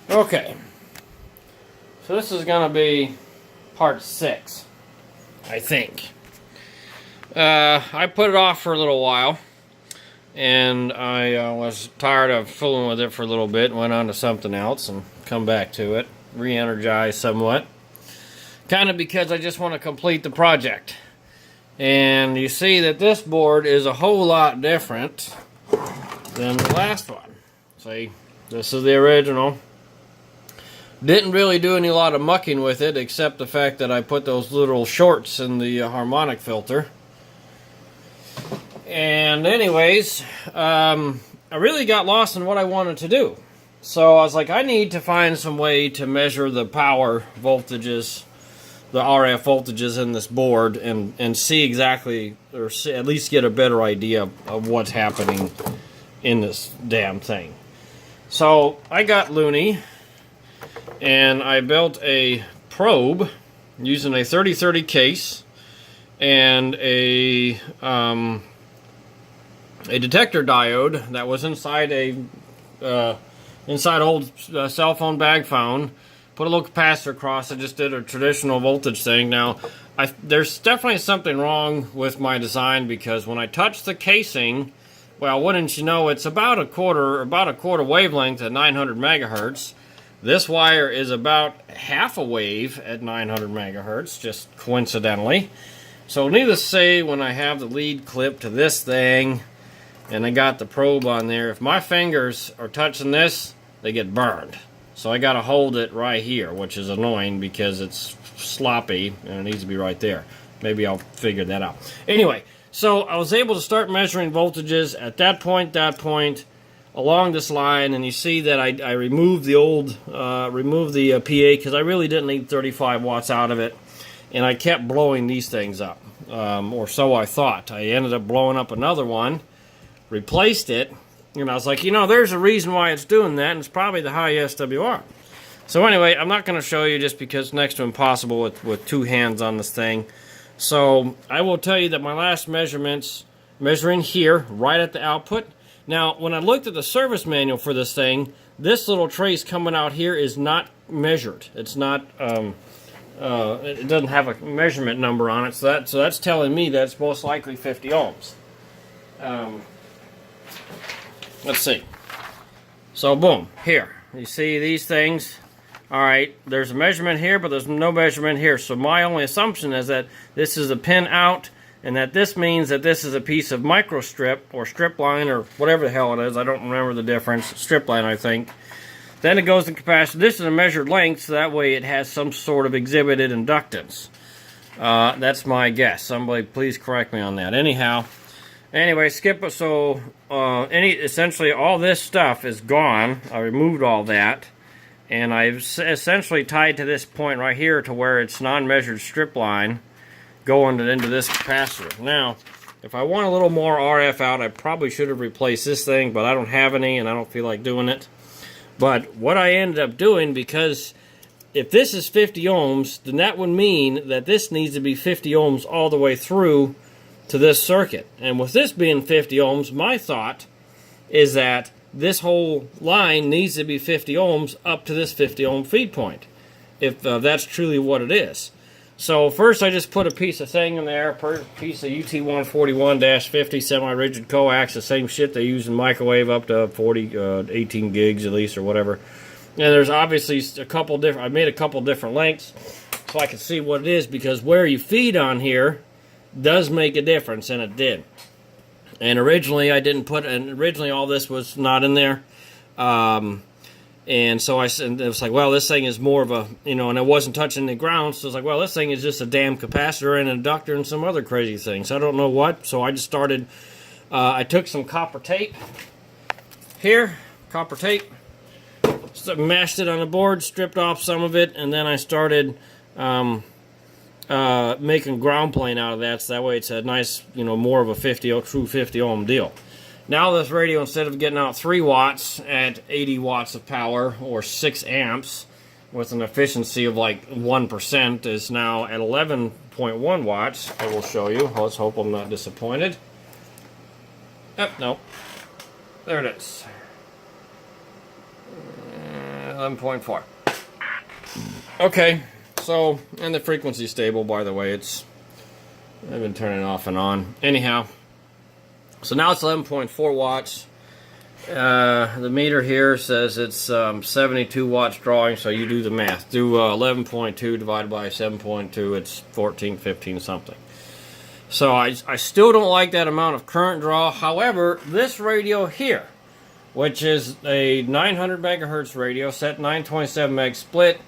Okay, so this is going to be part 6, I think. I put it off for a little while, and I was tired of fooling with it for a little bit, went on to something else and come back to it, re-energized somewhat. Kind of because I just want to complete the project. And you see that this board is a whole lot different than the last one. See, this is the original. Didn't really do any lot of mucking with it, except the fact that I put those little shorts in the harmonic filter. And anyways, I really got lost in what I wanted to do. So I was like, I need to find some way to measure the power voltages, the RF voltages in this board, and see exactly, or see, at least get a better idea of what's happening in this damn thing. So I got loony, and I built a probe using a 3030 case and a detector diode that was inside inside old cell phone bag phone. Put a little capacitor across. I just did a traditional voltage thing. Now, there's definitely something wrong with my design, because when I touch the casing, well, wouldn't you know, it's about a quarter wavelength at 900 megahertz. This wire is about half a wave at 900 megahertz, just coincidentally. So needless to say, when I have the lead clipped to this thing, and I got the probe on there, if my fingers are touching this, they get burned. So I got to hold it right here, which is annoying because it's sloppy and it needs to be right there. Maybe I'll figure that out. Anyway, so I was able to start measuring voltages at that point, along this line, and you see that I removed the old, PA, because I really didn't need 35 watts out of it, and I kept blowing these things up, or so I thought. I ended up blowing up another one, replaced it, and I was like, you know, there's a reason why it's doing that, and it's probably the high SWR. So anyway, I'm not going to show you just because it's next to impossible with two hands on this thing. So I will tell you that my last measurements, measuring here, right at the output. Now, when I looked at the service manual for this thing, this little trace coming out here is not measured. It's not, it doesn't have a measurement number on it, so that's telling me that it's most likely 50 ohms. Let's see. So, boom, here. You see these things? All right, there's a measurement here, but there's no measurement here. So my only assumption is that this is a pin out, and that this means that this is a piece of microstrip or strip line or whatever the hell it is. I don't remember the difference. Strip line, I think. Then it goes to capacitor. This is a measured length, so that way it has some sort of exhibited inductance. That's my guess. Somebody please correct me on that. Anyway, skip it. So essentially all this stuff is gone. I removed all that, and I've essentially tied to this point right here to where it's non-measured strip line going into this capacitor. Now, if I want a little more RF out, I probably should have replaced this thing, but I don't have any, and I don't feel like doing it. But what I ended up doing, because if this is 50 ohms, then that would mean that this needs to be 50 ohms all the way through to this circuit. And with this being 50 ohms, my thought is that this whole line needs to be 50 ohms up to this 50 ohm feed point, if that's truly what it is. So first I just put a piece of thing in there, per piece of UT141-50 semi-rigid coax, the same shit they use in microwave up to 18 gigs at least or whatever. And there's obviously a couple different, I made a couple different lengths so I can see what it is, because where you feed on here does make a difference, and it did. And originally originally all this was not in there. And so it was like, well, this thing is more of a, you know, and it wasn't touching the ground, so it's like, well, this thing is just a damn capacitor and an inductor and some other crazy things. I don't know what, so I just started, I took some copper tape here, mashed it on the board, stripped off some of it, and then I started making ground plane out of that, so that way it's a nice, you know, more of a true 50 ohm deal. Now this radio, instead of getting out 3 watts at 80 watts of power, or 6 amps, with an efficiency of like 1%, is now at 11.1 watts. I will show you. Let's hope I'm not disappointed. No. There it is. 11.4. Okay, so, and the frequency's stable, by the way. I've been turning it off and on. Anyhow, so now it's 11.4 watts. The meter here says it's 72 watts drawing, so you do the math. Do 11.2 divided by 7.2, it's 14, 15 something. So I still don't like that amount of current draw. However, this radio here, which is a 900 megahertz radio, set 927 meg split,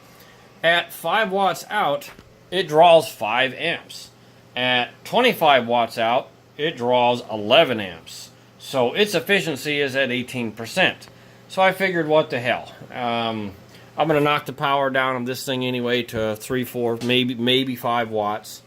at 5 watts out, it draws 5 amps. At 25 watts out, it draws 11 amps. So its efficiency is at 18%. So I figured, what the hell? I'm going to knock the power down on this thing anyway to 3, 4, maybe 5 watts.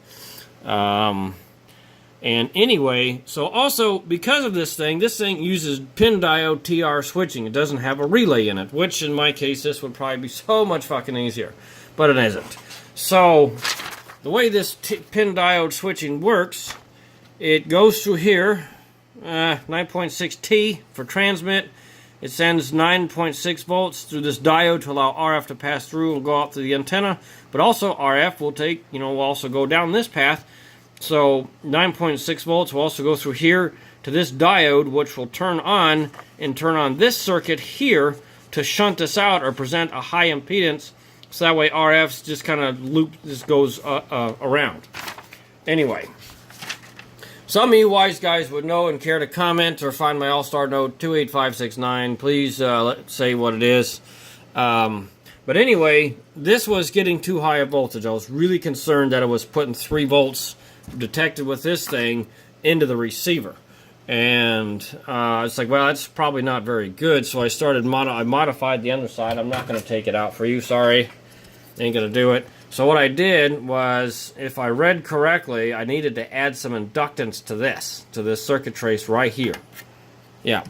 And anyway, so also because of this thing uses pin diode TR switching. It doesn't have a relay in it, which in my case this would probably be so much fucking easier, but it isn't. So the way this pin diode switching works, it goes through here, 9.6T for transmit. It sends 9.6 volts through this diode to allow RF to pass through and go out to the antenna, but also RF will also go down this path. So 9.6 volts will also go through here to this diode, which will turn on this circuit here to shunt us out or present a high impedance. So that way RF's just kind of just goes around. Anyway, some of you wise guys would know and care to comment or find my All-Star Note 28569. Please say what it is. But anyway, this was getting too high a voltage. I was really concerned that it was putting 3 volts detected with this thing into the receiver. And it's like, well, that's probably not very good. So I started, I modified the underside. I'm not going to take it out for you. Sorry. Ain't going to do it. So what I did was, if I read correctly, I needed to add some inductance to this circuit trace right here. Yeah.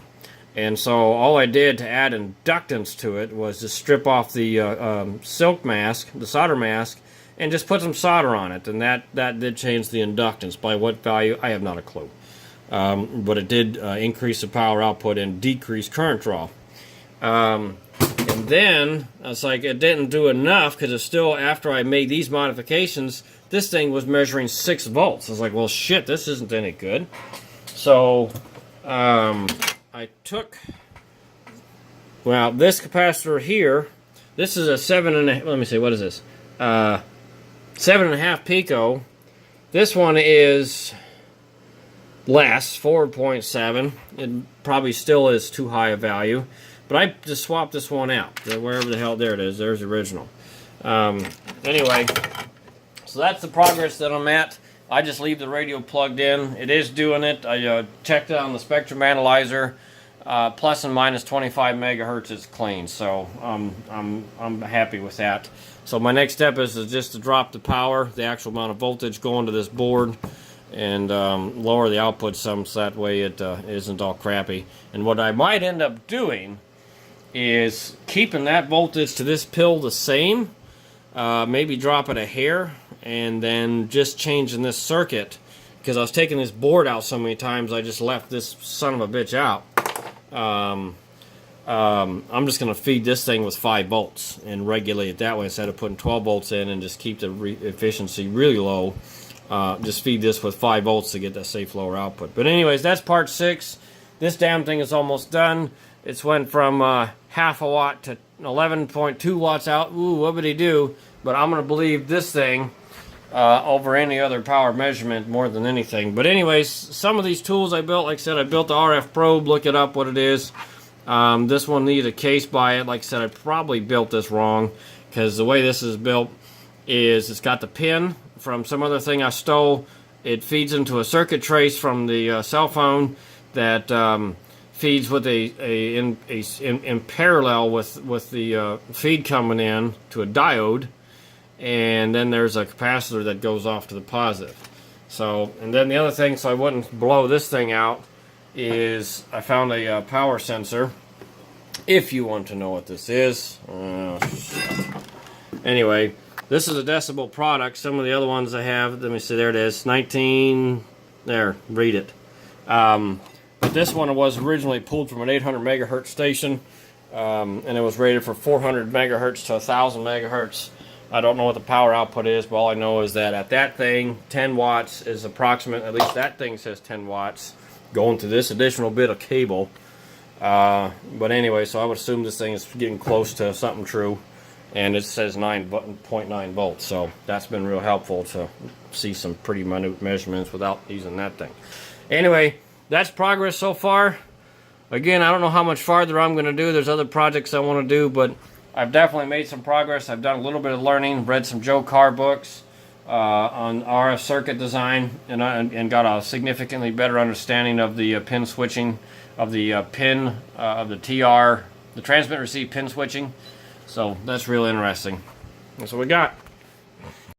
And so all I did to add inductance to it was to strip off the silk mask, the solder mask, and just put some solder on it. And that did change the inductance. By what value, I have not a clue. But it did increase the power output and decrease current draw. And then, it's like it didn't do enough, because it's still, after I made these modifications, this thing was measuring 6 volts. I was like, well, shit, this isn't any good. So, I took, well, this capacitor here, this is a 7.5, let me see, what is this? 7.5 pico. This one is less, 4.7. It probably still is too high a value. But I just swapped this one out. Wherever the hell, there it is. There's the original. Anyway, so that's the progress that I'm at. I just leave the radio plugged in. It is doing it. I checked it on the spectrum analyzer. Plus and minus 25 megahertz is clean. So I'm happy with that. So my next step is just to drop the power, the actual amount of voltage going to this board, and lower the output some, so that way it isn't all crappy. And what I might end up doing is keeping that voltage to this pill the same, maybe drop it a hair, and then just changing this circuit, because I was taking this board out so many times I just left this son of a bitch out. I'm just going to feed this thing with 5 volts and regulate it that way instead of putting 12 volts in and just keep the efficiency really low. Just feed this with 5 volts to get that safe lower output. But anyways, that's part 6. This damn thing is almost done. It's went from half a watt to 11.2 watts out. Ooh, what would he do? But I'm going to believe this thing over any other power measurement more than anything. But anyways, some of these tools I built, like I said, I built the RF probe. Look it up what it is. This one needed a case by it. Like I said, I probably built this wrong, because the way this is built is it's got the pin from some other thing I stole. It feeds into a circuit trace from the cell phone that feeds with in parallel with the feed coming in to a diode, and then there's a capacitor that goes off to the positive. So, and then the other thing, so I wouldn't blow this thing out, is I found a power sensor. If you want to know what this is, anyway. This is a decibel product. Some of the other ones I have, let me see, there it is, 19, there, read it. But this one was originally pulled from an 800 megahertz station. and it was rated for 400 megahertz to 1000 megahertz. I don't know what the power output is, but all I know is that at that thing, 10 watts is approximate. At least that thing says 10 watts going to this additional bit of cable. But anyway, so I would assume this thing is getting close to something true, and it says 9.9 volts. So that's been real helpful to see some pretty minute measurements without using that thing. Anyway, that's progress so far. Again, I don't know how much farther I'm going to do. There's other projects I want to do, but I've definitely made some progress. I've done a little bit of learning, read some Joe Carr books on RF circuit design, and got a significantly better understanding of the pin switching, of the of the TR, the transmit receive pin switching. So that's real interesting. That's what we got.